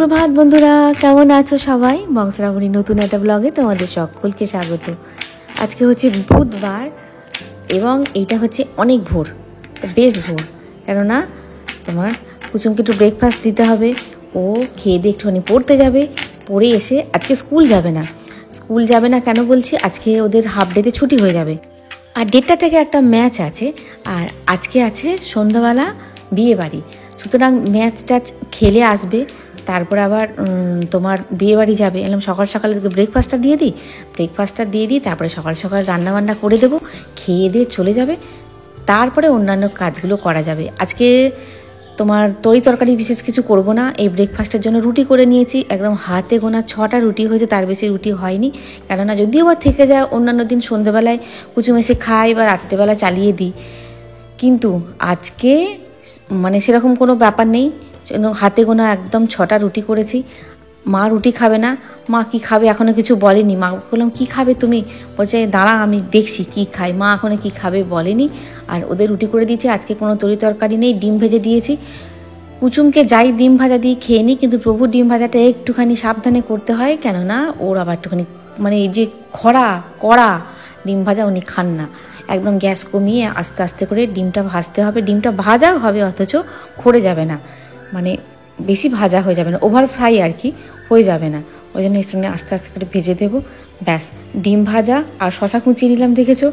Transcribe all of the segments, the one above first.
সুপ্রভাত বন্ধুরা, কেমন আছো সবাই? বংশরাবণী নতুন একটা ব্লগে তোমাদের সকলকে স্বাগত। আজকে হচ্ছে বুধবার এবং এইটা হচ্ছে অনেক ভোর, বেশ ভোর। কেননা তোমার কুসুমকে একটু ব্রেকফাস্ট দিতে হবে, ও খেয়ে দিয়ে একটুখানি পড়তে যাবে, পড়ে এসে আজকে স্কুল যাবে না। কেন বলছি, আজকে ওদের হাফ ডেতে ছুটি হয়ে যাবে। আর 1:30 থেকে একটা ম্যাচ আছে, আর আজকে আছে সন্ধ্যাবেলা বিয়ে বাড়ি। সুতরাং ম্যাচ ট্যাচ খেলে আসবে, তারপরে আবার তোমার বিয়ে বাড়ি যাবে। এলাম সকাল সকাল ব্রেকফাস্টটা দিয়ে দিই, তারপরে সকাল সকাল রান্নাবান্না করে দেবো, খেয়ে দিয়ে চলে যাবে। তারপরে অন্যান্য কাজগুলো করা যাবে। আজকে তোমার তরকারি বিশেষ কিছু করব না। এই ব্রেকফাস্টের জন্য রুটি করে নিয়েছি, একদম হাতে গোনা 6টা রুটি হয়েছে, তার বেশি রুটি হয়নি। কেননা যদিও বা থেকে যায়, অন্যান্য দিন সন্ধ্যেবেলায় কুচুম এসে খাই বা রাত্রেবেলা চালিয়ে দিই, কিন্তু আজকে মানে সেরকম কোনো ব্যাপার নেই। হাতে গোনা একদম 6টা রুটি করেছি। মা রুটি খাবে না। মা কি খাবে এখনও কিছু বলেনি। মা বললাম কী খাবে তুমি? বলছে দাঁড়া আমি দেখছি কী খাই। মা এখনও কী খাবে বলেনি। আর ওদের রুটি করে দিয়েছি। আজকে কোনো তরকারি নেই, ডিম ভেজে দিয়েছি। কুচুমকে যাই ডিম ভাজা দিয়ে খেয়ে নিই, কিন্তু প্রভুর ডিম ভাজাটা একটুখানি সাবধানে করতে হয়, কেননা ওর আবার একটুখানি মানে এই যে কড়া ডিম ভাজা উনি খান না। একদম গ্যাস কমিয়ে আস্তে আস্তে করে ডিমটা ভাজতে হবে। ডিমটা ভাজা হবে অথচ খড়ে যাবে না, মানে বেশি ভাজা হয়ে যাবে না, ওভার ফ্রাই আর কি হয়ে যাবে না। ওই জন্য এর সঙ্গে আস্তে আস্তে করে ভেজে দেবো। ব্যাস, ডিম ভাজা আর শশা কুচিয়ে নিলাম, দেখেছো?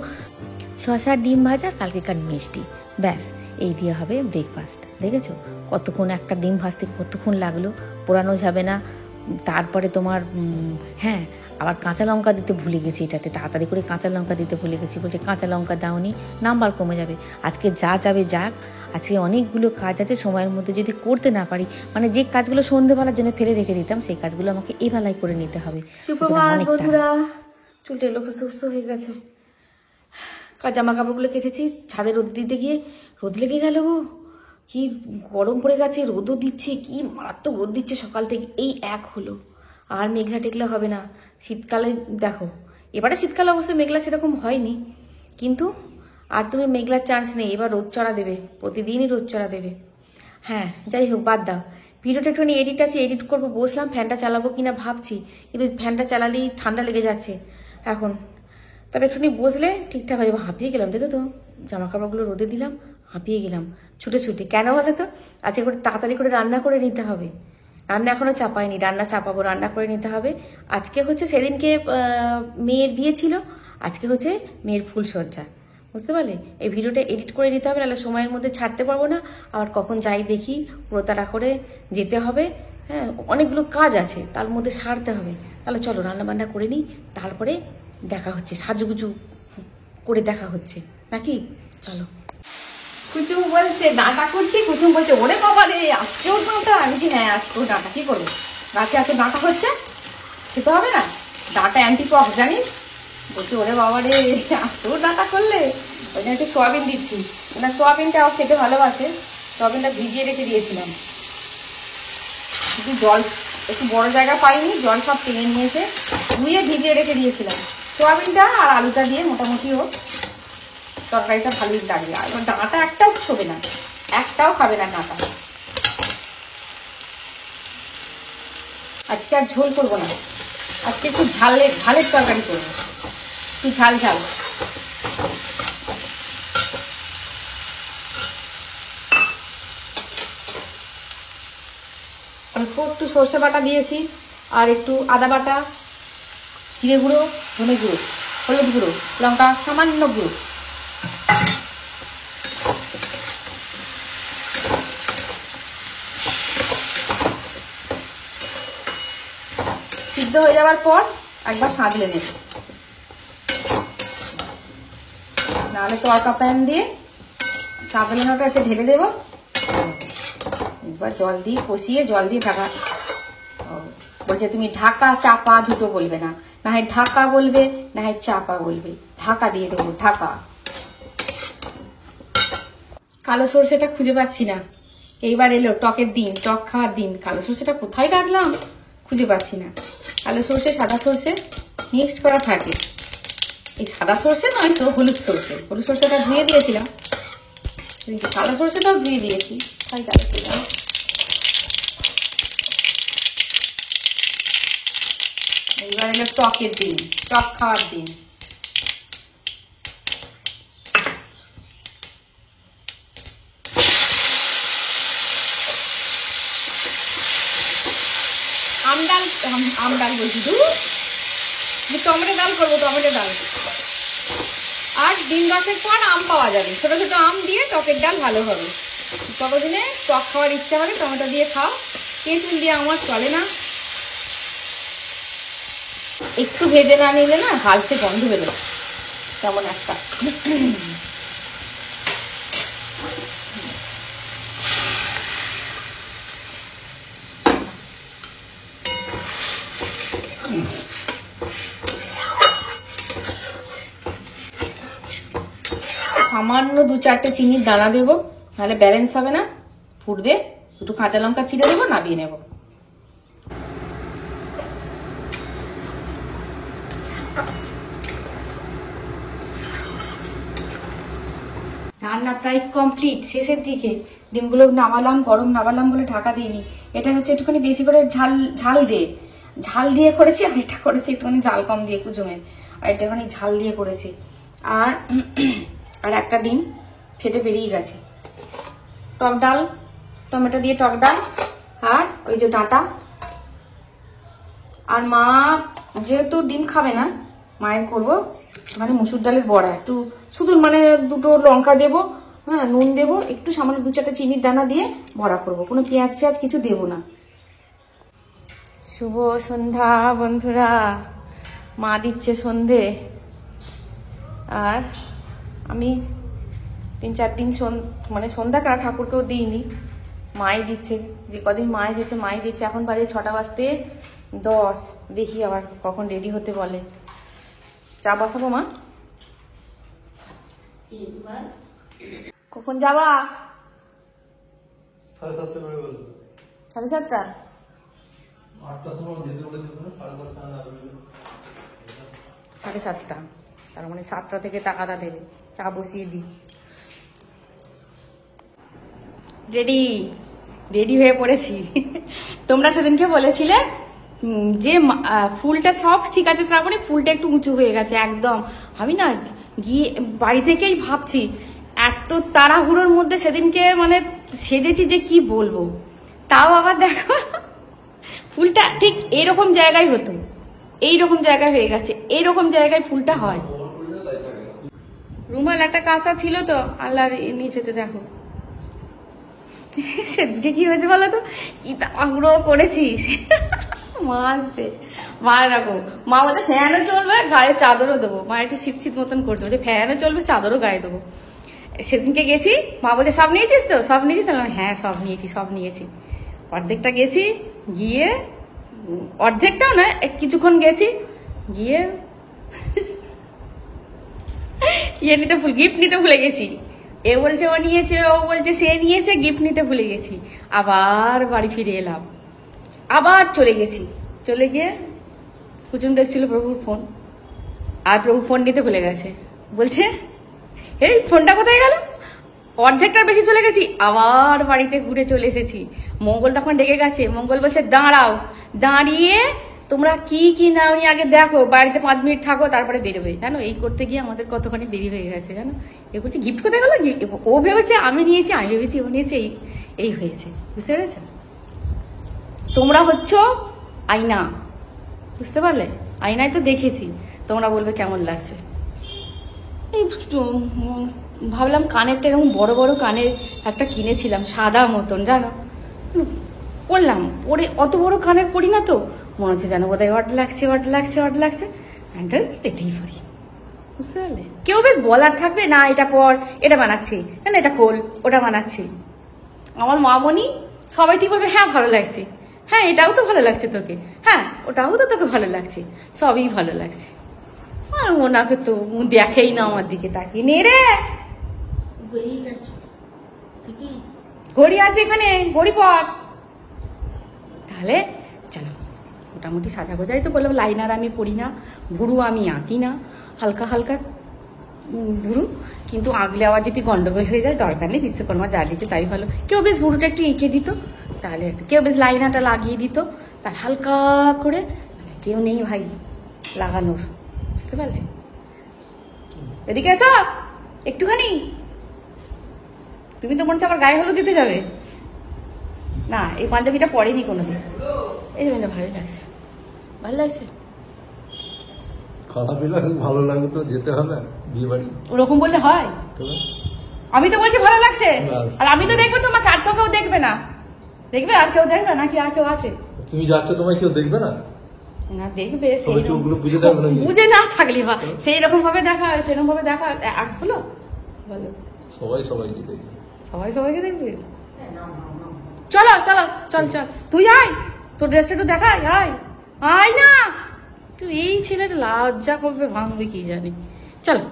শশা ডিম ভাজা, কালকেকার মিষ্টি, ব্যাস এই দিয়ে হবে ব্রেকফাস্ট। দেখেছো কতক্ষণ একটা ডিম ভাজতে কতক্ষণ লাগলো, পোড়ানো যাবে না। তারপরে তোমার হ্যাঁ, আবার কাঁচা লঙ্কা দিতে ভুলে গেছি, এটাতে তাড়াতাড়ি করে কাঁচা লঙ্কা দিতে ভুলে গেছি। বলছে কাঁচা লঙ্কা দাওনি, নাম্বার কমে যাবে। আজকে যা যাবে যাক, আজকে অনেকগুলো কাজ আছে, সময়ের মধ্যে যদি করতে না পারি, মানে যে কাজগুলো সন্ধ্যেবেলার জন্য ফেলে রেখে দিতাম, সেই কাজগুলো আমাকে এই বেলায় করে নিতে হবে। সুপ্রভাত বন্ধুরা, চুলটা এলো সুস্থ হয়ে গেছে। জামা কাপড়গুলো কেচেছি, ছাদে রোদ দিতে গিয়ে রোদ লেগে গেল গো। কি গরম পড়ে গেছে, রোদও দিচ্ছে, কি মারাত্মক রোদ দিচ্ছে সকাল থেকে। এই এক হলো, আর মেঘলা টেঘলা হবে না। শীতকালে দেখো, এবারে শীতকালে অবশ্যই মেঘলা সেরকম হয়নি, কিন্তু আর তুমি মেঘলার চান্স নেই। এবার রোদ চড়া দেবে, প্রতিদিনই রোদ চড়া দেবে। হ্যাঁ, যাই হোক, বাদ দাও। ভিডিওটা একটুখানি এডিট করবো, বসলাম। ফ্যানটা চালাবো কিনা ভাবছি, কিন্তু ফ্যানটা চালালেই ঠান্ডা লেগে যাচ্ছে এখন। তবে একটুখানি বসলে ঠিকঠাক হয়ে যাবে। হাঁপিয়ে গেলাম, দেখো তো, জামা কাপড়গুলো রোদে দিলাম, হাঁপিয়ে গেলাম ছুটে। কেন বলে তো, আজকে করে তাড়াতাড়ি করে রান্না করে নিতে হবে। রান্না এখনো চাপাইনি, রান্না চাপাবো, রান্না করে নিতে হবে। আজকে হচ্ছে সেদিনকে মেয়ের বিয়ে ছিল, আজকে হচ্ছে মেয়ের ফুলসজ্জা, বুঝতে পারলে? এই ভিডিওটা এডিট করে নিতে হবে, নাহলে সময়ের মধ্যে ছাড়তে পারবো না। আবার কখন যাই দেখি পুরো তাড়া করে যেতে হবে। হ্যাঁ, অনেকগুলো কাজ আছে, তার মধ্যে সারতে হবে। তাহলে চলো রান্না বান্না করে নিই, তারপরে দেখা হচ্ছে, সাজুগুজু করে দেখা হচ্ছে নাকি। চলো। কুচুম বলছে ডাঁটা করছি, কুচুম বলছে ওরে বাবা রে, আজকেও ডাঁটা। আমি কি হ্যাঁ, আজকেও ডাঁটা। কি করবো, গাছে এত ডাঁটা হচ্ছে, খেতে হবে না? ডাঁটা অ্যান্টিপক্স জানিস। বলছি ওরে বাবা রে, আজকেও ডাঁটা করলে। ওই জন্য একটু সোয়াবিন দিচ্ছি, না সোয়াবিনটা ও খেতে ভালোবাসে। সোয়াবিনটা ভিজিয়ে রেখে দিয়েছিলাম, কিন্তু জল একটু বড় জায়গা পাইনি, জল সব টেনে নিয়েছে, ধুয়ে ভিজিয়ে রেখে দিয়েছিলাম। সোয়াবিনটা আর আলুটা দিয়ে মোটামুটি হোক, তরকারিটা ভালোই লাগবে। আর ডাঁটা একটাও ছোবে না, একটাও খাবে না ডাঁটা। আজকে আর ঝোল করবো না, আজকে একটু ঝালের তরকারি করবো, একটু ঝাল। অল্প একটু সর্ষে বাটা দিয়েছি, আর একটু আদা বাটা, জিরে গুঁড়ো, ধনে গুঁড়ো, হলুদ গুঁড়ো, লঙ্কা সামান্য গুঁড়ো। সিদ্ধ হয়ে যাওয়ার পর একবার সাঁতলে নেব, নাহলে তড়কা প্যান দিয়ে সাঁতলানোটা একটু ঢেলে দেবো। একবার জল দিয়ে কষিয়ে, জল দিয়ে ঢাকা। বলছে তুমি ঢাকা চাপা দুটো বলবে না, না হয় ঢাকা বলবে, না হয় চাপা বলবে। ঢাকা দিয়ে দেবো, ঢাকা। কালো সর্ষেটা খুঁজে পাচ্ছি না। এইবার এলো টকের দিন, টক খাওয়ার দিন। কালো সর্ষেটা কোথায় রাখলাম, খুঁজে পাচ্ছি না। কালো সর্ষে সাদা সর্ষে মিক্সড করা থাকে। এই সাদা সর্ষে নয় তো হলুদ সর্ষেটা ধুয়ে দিয়েছিলাম, কালো সর্ষেটাও ধুয়ে দিয়েছি। তাই কালো এইবার এলো টকের দিন, টক খাওয়ার দিন। আমডাল বলছি তো, টমেটো ডাল করবো, টমেটো ডাল। আর দিন 10 পর আম পাওয়া যাবে, ছোট ছোট আম দিয়ে টকের ডাল ভালো হবে। ততদিনে টক খাওয়ার ইচ্ছা হলে টমেটো দিয়ে খাও, তেঁতুল দিয়ে আমার চলে না। একটু ভেজে না নিলে না হালকা গন্ধ বেরোয় তেমন একটা। সামান্য 2-4টে চিনির দানা দেবো, নাহলে ব্যালেন্স হবে না, ফুটবে। একটু কাঁচা লঙ্কা চিড়ে দেবো, নামিয়ে নেব। রান্না প্রায় কমপ্লিট, শেষের দিকে। ডিমগুলো নামালাম, গরম নামালাম বলে ঢাকা দিইনি। এটা হচ্ছে একটুখানি বেশি করে ঝাল দিয়ে করেছি, আর এটা করেছি একটুখানি জাল কম দিয়ে কুচুমের, আর এটা একটুখানি ঝাল দিয়ে করেছি। আর একটা ডিম ফেটে বেরিয়ে গেছে। টক ডাল, টমেটো দিয়ে টক ডাল, আর ওই যে ডাঁটা। আর মা যেহেতু ডিম খাবে না, মায়ের করবো মানে মুসুর ডালের বড়া। একটু শুধু মানে 2টো লঙ্কা দেবো, হ্যাঁ, নুন দেবো, একটু সামান্য 2-4টে চিনির দানা দিয়ে বড়া করবো, কোনো পেঁয়াজ ফেয়াজ কিছু দেবো না। শুভ সন্ধ্যা বন্ধুরা, মা দিচ্ছে সন্ধে। আর আমি 3-4 দিন মানে সন্ধ্যা ঠাকুরকেও দিইনি, মাই দিচ্ছে। যে কদিন মা এসেছে মাই দিচ্ছে। এখন বাজে 6টা বাজতে 10। দেখি আবার কখন রেডি হতে বলে। চা বসাবো মা? কখন যাবা? 7:30। 7:30, তার মানে 7টা থেকে টাকাটা দেবে। চা বসিয়ে দিই। রেডি হয়ে পড়েছি। তোমরা সেদিনকে বলেছিলে যে ফুলটা সব ঠিক আছে শ্রাবণী, ফুলটা একটু উঁচু হয়ে গেছে একদম। আমি না গিয়ে বাড়ি থেকেই ভাবছি, এত তাড়াহুড়োর মধ্যে সেদিনকে মানে সেজেছি যে কি বলবো। তাও আবার দেখো ফুলটা ঠিক এইরকম জায়গায় হতো, এইরকম জায়গায় হয়ে গেছে, এইরকম জায়গায় ফুলটা হয়। রুমাল একটা কাঁচা ছিল তো আল্লাহর নিচেতে, দেখো সেদিকে কি হয়েছে বলো তো, কি তাড়াহুড়ো করেছিস। মা আসছে, মা রাখো, মা বলছে ফ্যানও চলবে, গায়ে চাদরও দেবো। মা একটু শীত মতন করছে, বলছে ফ্যানও চলবে, চাদরও গায়ে দেবো। সেদিনকে গেছি, মা বলছে সব নিয়েছিস তো, সব নিয়েছিস? তাহলে হ্যাঁ সব নিয়েছি। অর্ধেকটা গেছি, গিয়ে অর্ধেকটাও না, কিছুক্ষণ গেছি, গিয়ে গিফট নিতে ভুলে গেছি। এ বলছে ও নিয়েছে, ও বলছে সে নিয়েছে, গিফট নিতে ভুলে গেছি। আবার বাড়ি ফিরে এলাম, আবার চলে গিয়ে কুচুম দেখছিল প্রভুর ফোন, আর প্রভু ফোন নিতে ভুলে গেছে। বলছে এই ফোনটা কোথায় গেল? অর্ধেকটার বেশি চলে গেছি, আবার বাড়িতে ঘুরে চলে এসেছি। মঙ্গল তখন ডেকে গেছে। মঙ্গল বলছে দাঁড়াও, দাঁড়িয়ে তোমরা কি না উনি আগে দেখো, বাড়িতে 5 মিনিট থাকো, তারপরে বেরোবে। জানো এই করতে গিয়ে আমাদের কতখানি দেরি হয়ে গেছে জানো। এ করছে গিফট কোথায় গেল, ও ভেবেছে আমি নিয়েছি, আমি ভেবেছি ও নিয়েছে, এই হয়েছে, বুঝতে পেরেছ? তোমরা হচ্ছ আয়না, বুঝতে পারলে? আয়নায় তো দেখেছি, তোমরা বলবে কেমন লাগছে। এই ভাবলাম কানেরটা এরকম বড় বড় কানের একটা কিনেছিলাম, সাদা মতন, জানো, পরলাম, পরে অত বড় কানের পরি না তো, মনে হচ্ছে জানো বোধহয় অড লাগছে এটাই পরি, বুঝতে পারলে? কেউ বেশ বলার থাকবে না, এটা পর, এটা বানাচ্ছি, না এটা খোল, ওটা বানাচ্ছি। আমার মা মনি সবাই ঠিক বলবে হ্যাঁ ভালো লাগছে, হ্যাঁ এটাও তো ভালো লাগছে তোকে, হ্যাঁ ওটাও তো তোকে ভালো লাগছে, সবই ভালো লাগছে। আর ওনাকে তো দেখেই না আমার দিকে তাকিয়ে, নে রে ঘড়ি আছে এখানে, ঘড়ি পর। তাহলে চলো মোটামুটি সাজা গোজাই তো বললাম। লাইনার আমি পড়ি না, ভুরু আমি আঁকি না, হালকা ভুরু, কিন্তু আঁকলে আবার যদি গন্ডগোল হয়ে যায় দরকার নেই, বিশ্বকর্মা যা দিচ্ছে তাই ভালো। কেউ বেশ ভুরুটা একটু এঁকে দিত, তাহলে কেউ বেশ লাইনাটা লাগিয়ে দিত, তার হালকা করে কেউ নেই ভাই লাগানোর, বুঝতে পারলে? এদিকে এসো একটুখানি। তুমি তো মনে হচ্ছে আমার গায়ে হলুদ দিতে যাবে না? এই পাঞ্জাবিটা পরেনি কোনোদিন। এই যে ভালো লাগছে, ভালো লাগছে। খারাপ ভালো লাগে তো যেতে হবে বিয়ে বাড়ি, ওরকম বললে হয়? আমি তো বলছি ভালো লাগছে, আর আমি তো দেখবো তোমাকে, আর তো কেউ দেখবে না। দেখবে আর কেউ দেখবে নাকি আর কেউ আছে? তুমি যাচ্ছ, তোমায় কেউ দেখবে না? না দেখবে, বুঝে না থাকলে বা সেই রকম ভাবে দেখা, সেরকম ভাবে দেখা হলো। বলো সবাই সবাইকে দেখবে, সবাই সবাইকে দেখবে। চলো চলো চল চল, তুই আয়, তোর ড্রেসটা একটু দেখাই, আয় আয় না। তুই এই ছেলেটা লজ্জা করবে ভাঙবে কি জানি। চলো।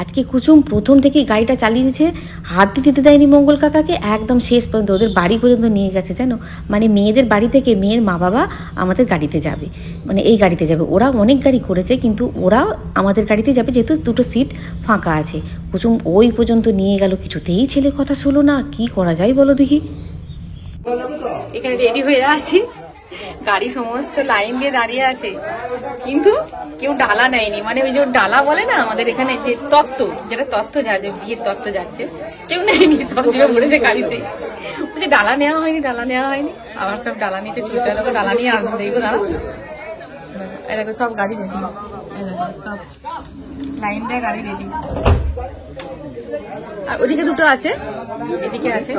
আজকে কুচুম প্রথম থেকে গাড়িটা চালিয়ে দিয়েছে, হাত দিতে দেয়নি মঙ্গল কাকাকে, একদম শেষ পর্যন্ত ওদের বাড়ি পর্যন্ত নিয়ে গেছে জানো। মানে মেয়েদের বাড়ি থেকে মেয়ের মা বাবা আমাদের গাড়িতে যাবে, মানে এই গাড়িতে যাবে। ওরা অনেক গাড়ি করেছে কিন্তু ওরা আমাদের গাড়িতে যাবে, যেহেতু দুটো সিট ফাঁকা আছে। কুচুম ওই পর্যন্ত নিয়ে গেল, কিছুতেই ছেলে কথা শুলো না। কি করা যায় বলো দেখি। এখানে রেডি হয়ে আছি, গাড়ি সমস্ত লাইন দিয়ে দাঁড়িয়ে আছে, কিন্তু কেউ ডালা নেয়নি। মানে ওই যে ডালা বলে না আমাদের এখানে, যে তত্ত্ব, যেটা তত্ত্ব যাচ্ছে, বিয়ের তত্ত্ব যাচ্ছে, কেউ নেয়নি, সব চেপে পড়েছে গাড়িতে। বলছে ডালা নেওয়া হয়নি, ডালা নেওয়া হয়নি। আবার সব ডালা নিতে ছুটে এলো, ডালা নিয়ে আসবো। দেখবো দাঁড়া, এরকম সব গাড়ি রেডি, সব লাইন দিয়ে গাড়ি রেডি। আর ওদিকে দুটো আছে, এদিকে আছে।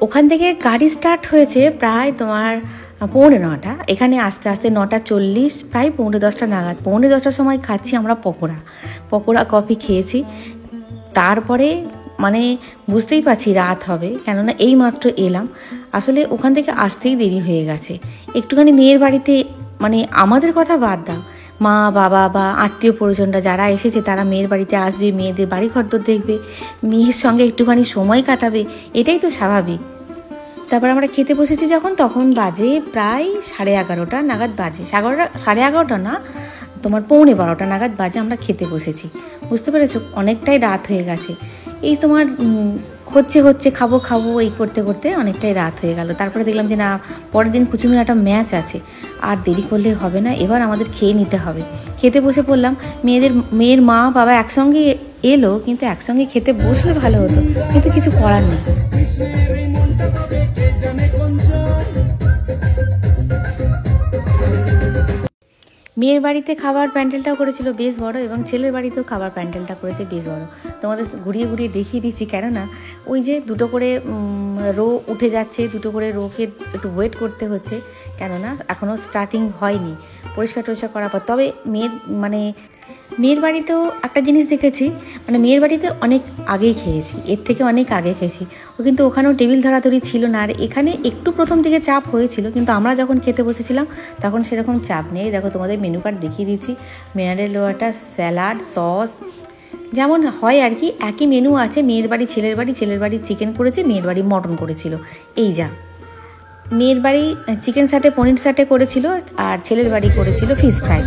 ওখান থেকে গাড়ি স্টার্ট হয়েছে প্রায় তোমার 9:45। এখানে আস্তে আস্তে 9:40, প্রায় 9:45 নাগাদ। 9:45টার সময় খাচ্ছি আমরা পকোড়া কফি খেয়েছি। তারপরে মানে বুঝতেই পারছি রাত হবে, কেননা এই মাত্র এলাম। আসলে ওখান থেকে আসতেই দেরি হয়ে গেছে। একটুখানি মেয়ের বাড়িতে, মানে আমাদের কথা বাদ দাও, মা বাবা বা আত্মীয় পরিজনরা যারা এসেছে তারা মেয়ের বাড়িতে আসবে, মেয়েদের বাড়ি ঘরদোর দেখবে, মেয়ের সঙ্গে একটুখানি সময় কাটাবে, এটাই তো স্বাভাবিক। তারপর আমরা খেতে বসেছি যখন, তখন বাজে প্রায় 11:30 নাগাদ বাজে। 11:30 না, তোমার 11:45 নাগাদ বাজে আমরা খেতে বসেছি। বুঝতে পেরেছো, অনেকটাই রাত হয়ে গেছে। এই তোমার হচ্ছে খাবো এই করতে করতে অনেকটাই রাত হয়ে গেল। তারপরে দেখলাম যে না, পরের দিন কুচুমির একটা ম্যাচ আছে, আর দেরি করলে হবে না, এবার আমাদের খেয়ে নিতে হবে। খেতে বসে পড়লাম। মেয়ের মা বাবা একসঙ্গে এলো, কিন্তু একসঙ্গে খেতে বসলে ভালো হতো, কিন্তু কিছু করার নেই। মেয়ের বাড়িতে খাবার প্যান্ডেলটাও করেছিল বেশ বড়, এবং ছেলের বাড়িতেও খাবার প্যান্ডেলটা করেছে বেশ বড়। তোমাদের ঘুরিয়ে দেখিয়ে দিচ্ছি, কেননা ওই যে দুটো করে রো উঠে যাচ্ছে, দুটো করে রোকে একটু ওয়েট করতে হচ্ছে, কেননা এখনও স্টার্টিং হয়নি পরিষ্কার টরিষ্কার করার পর। তবে মেয়ের বাড়িতেও একটা জিনিস দেখেছি, মানে মেয়ের বাড়িতে অনেক আগেই খেয়েছি, এর থেকে অনেক আগে খেয়েছি। কিন্তু ওখানেও টেবিল ধরাধরি ছিল না। আর এখানে একটু প্রথম দিকে চাপ হয়েছিল, কিন্তু আমরা যখন খেতে বসেছিলাম তখন সেরকম চাপ নেই। দেখো তোমাদের মেনু কার্ড দেখিয়ে দিচ্ছি। মিনারেল ওয়াটার, স্যালাড, সস, যেমন হয় আর কি, একই মেনু আছে। মেয়ের বাড়ি ছেলের বাড়ি, ছেলের বাড়ি চিকেন করেছে, মেয়ের বাড়ি মটন করেছিল। এই যা, মেয়ের বাড়ি চিকেন সাটে পনির সাটে করেছিল, আর ছেলের বাড়ি করেছিল ফিশ ফ্রাই।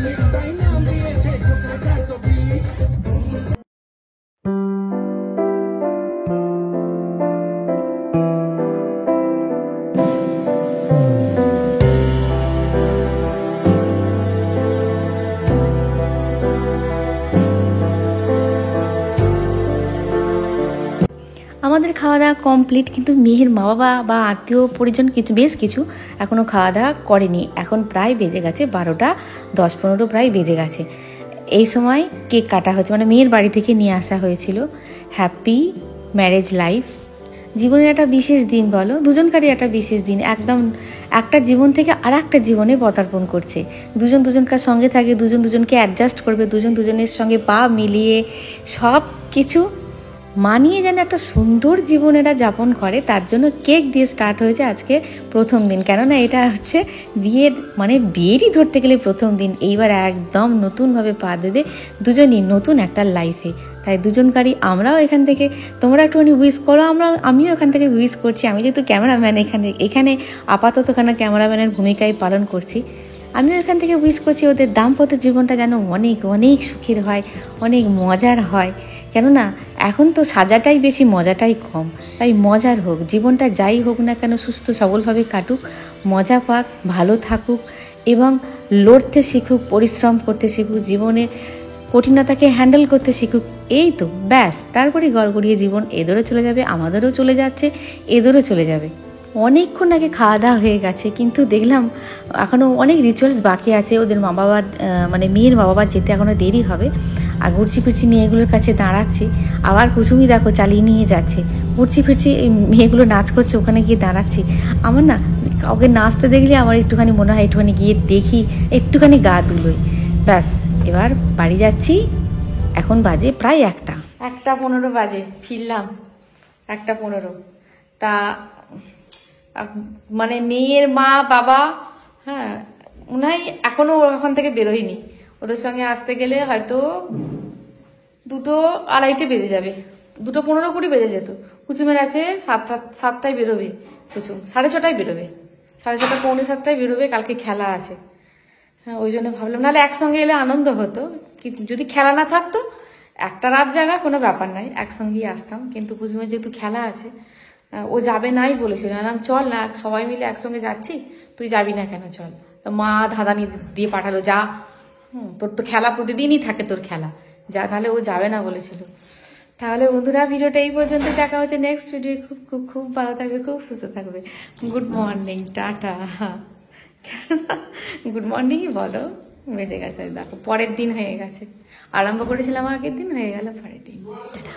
আমাদের খাওয়া দাওয়া কমপ্লিট, কিন্তু মেয়ের মা বাবা বা আত্মীয় পরিজন বেশ কিছু এখনও খাওয়া দাওয়া করেনি। এখন প্রায় বেজে গেছে 12টা 10-15 প্রায় বেজে গেছে। এই সময় কেক কাটা হচ্ছে, মানে মেয়ের বাড়ি থেকে নিয়ে আসা হয়েছিল। হ্যাপি ম্যারেজ লাইফ, জীবনের একটা বিশেষ দিন বলো, দুজনকারই একটা বিশেষ দিন। একদম একটা জীবন থেকে আর একটা জীবনে পদার্পণ করছে। দুজন দুজনকার সঙ্গে থাকে, দুজন দুজনকে অ্যাডজাস্ট করবে, দুজন দুজনের সঙ্গে পা মিলিয়ে সব কিছু মানিয়ে যেন একটা সুন্দর জীবন এরা যাপন করে, তার জন্য কেক দিয়ে স্টার্ট হয়েছে আজকে প্রথম দিন। কেননা এটা হচ্ছে বিয়েরই ধরতে গেলে প্রথম দিন। এইবার একদম নতুনভাবে পা দেবে দুজনই নতুন একটা লাইফে। তাই দুজনকারই আমরাও এখান থেকে, তোমরা একটুখানি উইশ করো, আমিও এখান থেকে উইশ করছি। আমি যেহেতু ক্যামেরাম্যান, এখানে আপাতত ক্যামেরাম্যানের ভূমিকায় পালন করছি। আমিও এখান থেকে উইশ করছি ওদের দাম্পত্য জীবনটা যেন অনেক অনেক সুখের হয়, অনেক মজার হয়। কেননা এখন তো সাজাটাই বেশি, মজাটাই কম। তাই মজার হোক জীবনটা, যাই হোক না কেন সুস্থ সবলভাবে কাটুক, মজা পাক, ভালো থাকুক এবং লড়তে শিখুক, পরিশ্রম করতে শিখুক, জীবনে কঠিনতাকে হ্যান্ডেল করতে শিখুক। এই তো ব্যাস, তারপরে গড়গড়িয়ে জীবন এদেরও চলে যাবে, আমাদেরও চলে যাচ্ছে, এদেরও চলে যাবে। অনেকক্ষণ আগে খাওয়া দাওয়া হয়ে গেছে, কিন্তু দেখলাম এখনও অনেক রিচুয়ালস বাকি আছে। ওদের মা বাবার মেয়ের মা বাবার যেতে এখনও দেরি হবে। আর ঘুরছি ফিরছি মেয়েগুলোর কাছে দাঁড়াচ্ছি, আবার কুসুমি দেখো চালিয়ে নিয়ে যাচ্ছে। ঘুরছি ফিরছি মেয়েগুলো নাচ করছে, ওখানে গিয়ে দাঁড়াচ্ছি। আমার না কাউকে নাচতে দেখলে আমার একটুখানি মনে হয় একটুখানি গিয়ে দেখি, একটুখানি গা দুলোই। ব্যাস, এবার বাড়ি যাচ্ছি। এখন বাজে প্রায় 1:15 বাজে, ফিরলাম 1:15। তা মেয়ের মা বাবা, হ্যাঁ মনে হয় এখনও ওখান থেকে বেরোয়নি। ওদের সঙ্গে আসতে গেলে হয়তো 2-2:30 বেজে যাবে, 2:15-20 বেজে যেত। কুচুমের আছে 7টায় বেরোবে, কুচুম 6:30টায় বেরোবে, 6:30 6:45 বেরোবে, কালকে খেলা আছে। হ্যাঁ, ওই জন্য ভাবলাম নাহলে একসঙ্গে এলে আনন্দ হতো, কিন্তু যদি খেলা না থাকতো একটা রাত জাগা কোনো ব্যাপার নাই, একসঙ্গেই আসতাম। কিন্তু কুসুমের যেহেতু খেলা আছে, ও যাবে নাই বলেছিল। বললাম চল না, সবাই মিলে একসঙ্গে যাচ্ছি, তুই যাবি না কেন, চল। তো মা ধাঁধানি দিয়ে পাঠালো, যা, তোর তো খেলা প্রতিদিনই থাকে, তোর খেলা, যা, নাহলে ও যাবে না বলেছিল। তাহলে বন্ধুরা, ভিডিওটা এই পর্যন্ত, দেখা হচ্ছে নেক্সট ভিডিও। খুব খুব খুব ভালো থাকবে, খুব সুস্থ থাকবে। Good morning, tata. গুড মর্নিংই বলো, বেজে গেছে দেখো, পরের দিন হয়ে গেছে। আরম্ভ করেছিলাম আগের দিন, হয়ে গেল পরের দিন। টাটা।